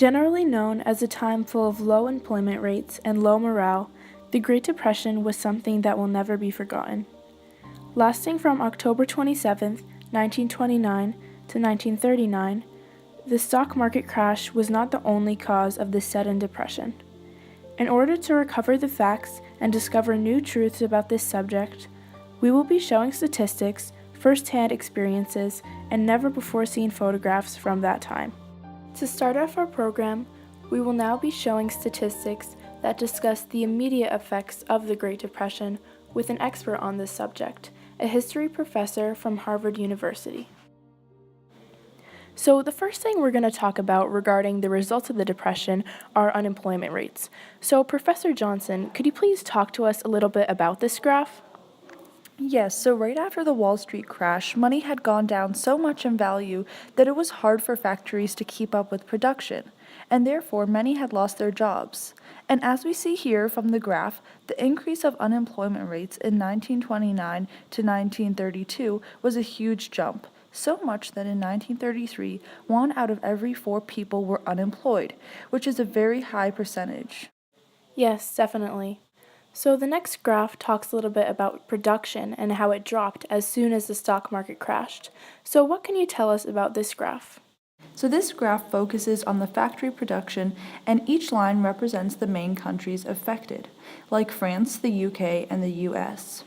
Generally known as a time full of low employment rates and low morale, the Great Depression was something that will never be forgotten. Lasting from October 27, 1929 to 1939, the stock market crash was not the only cause of this sudden depression. In order to recover the facts and discover new truths about this subject, we will be showing statistics, first-hand experiences, and never-before-seen photographs from that time. To start off our program, we will now be showing statistics that discuss the immediate effects of the Great Depression with an expert on this subject, a history professor from Harvard University. So the first thing we're going to talk about regarding the results of the Depression are unemployment rates. So Professor Johnson, could you please talk to us a little bit about this graph? Yes, so right after the Wall Street crash, money had gone down so much in value that it was hard for factories to keep up with production, and therefore many had lost their jobs. And as we see here from the graph, the increase of unemployment rates in 1929 to 1932 was a huge jump, so much that in 1933, 1 out of every 4 people were unemployed, which is a very high percentage. Yes, definitely. So the next graph talks a little bit about production and how it dropped as soon as the stock market crashed. So what can you tell us about this graph? So this graph focuses on the factory production, and each line represents the main countries affected, like France, the UK, and the US.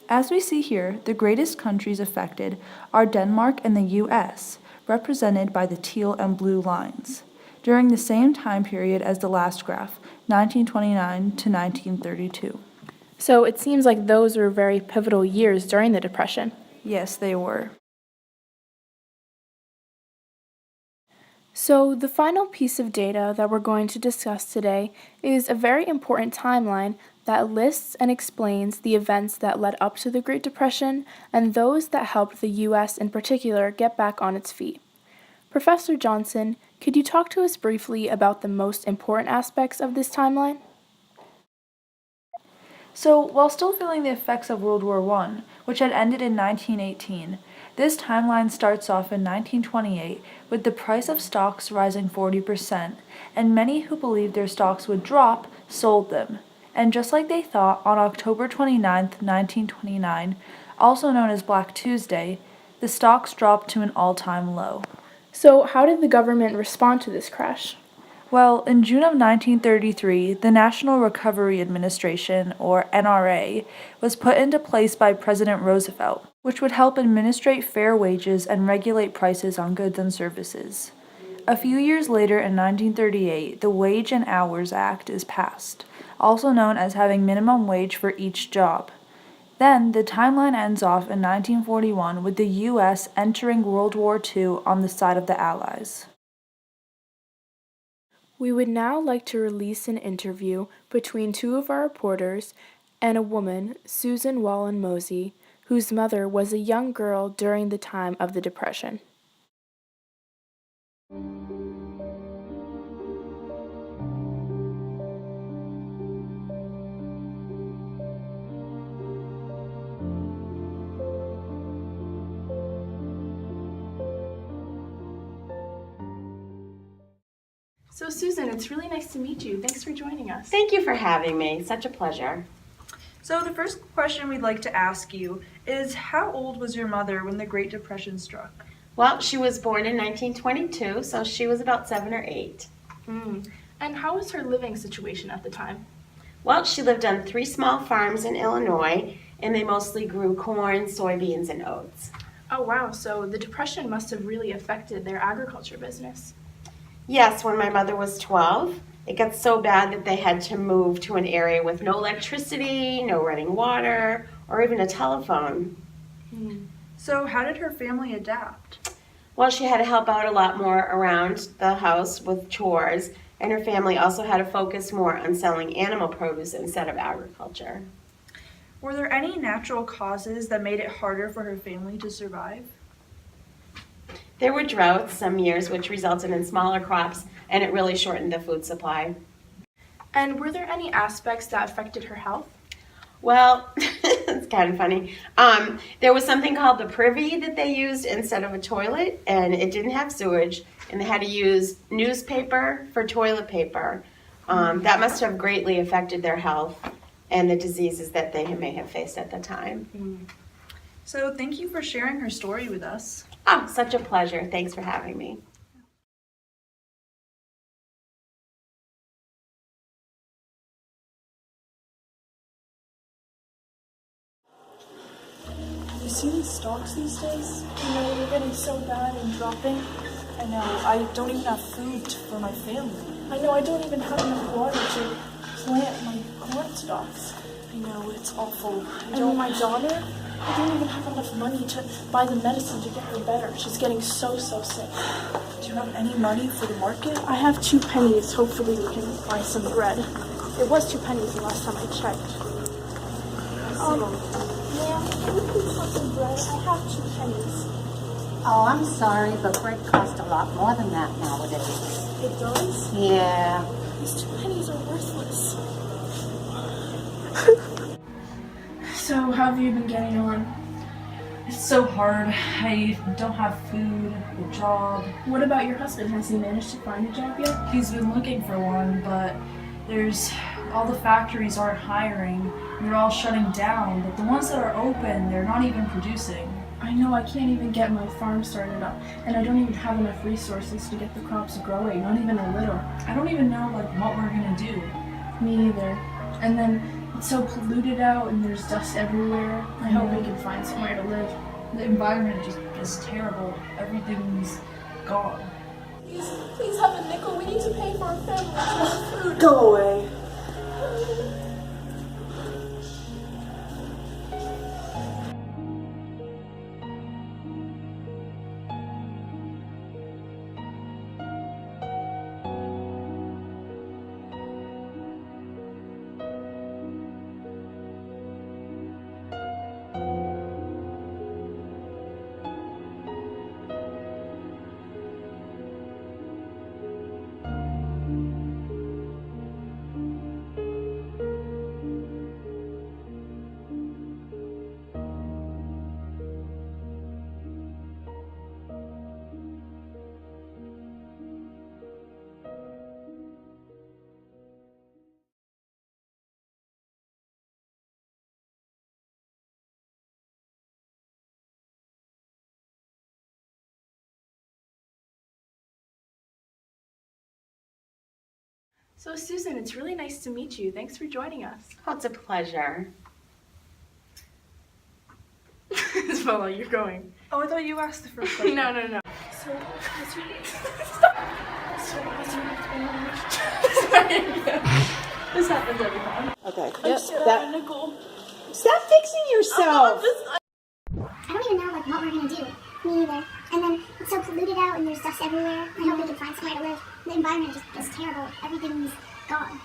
As we see here, the greatest countries affected are Denmark and the US, represented by the teal and blue lines, during the same time period as the last graph, 1929 to 1932. So it seems like those were very pivotal years during the Depression. Yes, they were. So the final piece of data that we're going to discuss today is a very important timeline that lists and explains the events that led up to the Great Depression and those that helped the U.S. in particular get back on its feet. Professor Johnson, could you talk to us briefly about the most important aspects of this timeline? So, while still feeling the effects of World War I, which had ended in 1918, this timeline starts off in 1928 with the price of stocks rising 40%, and many who believed their stocks would drop sold them. And just like they thought, on October 29, 1929, also known as Black Tuesday, the stocks dropped to an all-time low. So how did the government respond to this crash? Well, in June of 1933, the National Recovery Administration, or NRA, was put into place by President Roosevelt, which would help administrate fair wages and regulate prices on goods and services. A few years later, in 1938, the Wage and Hours Act is passed, also known as having minimum wage for each job. Then, the timeline ends off in 1941 with the U.S. entering World War II on the side of the Allies. We would now like to release an interview between 2 of our reporters and a woman, Susan Wallen Mosey, whose mother was a young girl during the time of the Depression. So Susan, it's really nice to meet you. Thanks for joining us. Thank you for having me. Such a pleasure. So the first question we'd like to ask you is, how old was your mother when the Great Depression struck? Well, she was born in 1922, so she was about 7 or 8. And how was her living situation at the time? Well, she lived on 3 small farms in Illinois, and they mostly grew corn, soybeans, and oats. Oh wow, so the Depression must have really affected their agriculture business. Yes, when my mother was 12, it got so bad that they had to move to an area with no electricity, no running water, or even a telephone. So how did her family adapt? Well, she had to help out a lot more around the house with chores, and her family also had to focus more on selling animal produce instead of agriculture. Were there any natural causes that made it harder for her family to survive? There were droughts some years, which resulted in smaller crops, and it really shortened the food supply. And were there any aspects that affected her health? Well, it's kind of funny. There was something called the privy that they used instead of a toilet, and it didn't have sewage, and they had to use newspaper for toilet paper. That must have greatly affected their health and the diseases that they may have faced at the time. So thank you for sharing her story with us. Oh, such a pleasure. Thanks for having me. You see these stocks these days? You know, they're getting so bad and dropping. I know, I don't even have food for my family. I know, I don't even have enough water to plant my corn stalks. I know, it's awful. And my daughter, I don't even have enough money to buy the medicine to get her better. She's getting so sick. Do you have any money for the market? I have 2 pennies. Hopefully we can buy some bread. It was 2 pennies the last time I checked. Ma'am, can you please have some bread? I have 2 pennies. Oh, I'm sorry, but bread costs a lot more than that nowadays. It does? Yeah. These 2 pennies are worthless. So, how have you been getting on? It's so hard. I don't have food, a job. What about your husband? Has he managed to find a job yet? He's been looking for one, but all the factories aren't hiring. They're all shutting down, but the ones that are open, they're not even producing. I know, I can't even get my farm started up, and I don't even have enough resources to get the crops growing, not even a little. I don't even know what we're gonna do. Me either. And then it's so polluted out and there's dust everywhere. I hope we can find somewhere to live. The environment just is terrible. Everything's gone. Please have a nickel. We need to pay for our family food. Go away. So, Susan, it's really nice to meet you. Thanks for joining us. Oh, it's a pleasure. Isabela, you're going. Oh, I thought you asked the first question. No. So, what's your name? Sorry. This happens every time. Okay. I just got a nickel. Stop fixing yourself. I don't even know what we're gonna do. Me either. And then it's so polluted out and there's dust everywhere. I hope we can find somewhere to live. The environment just is terrible. Everything's gone.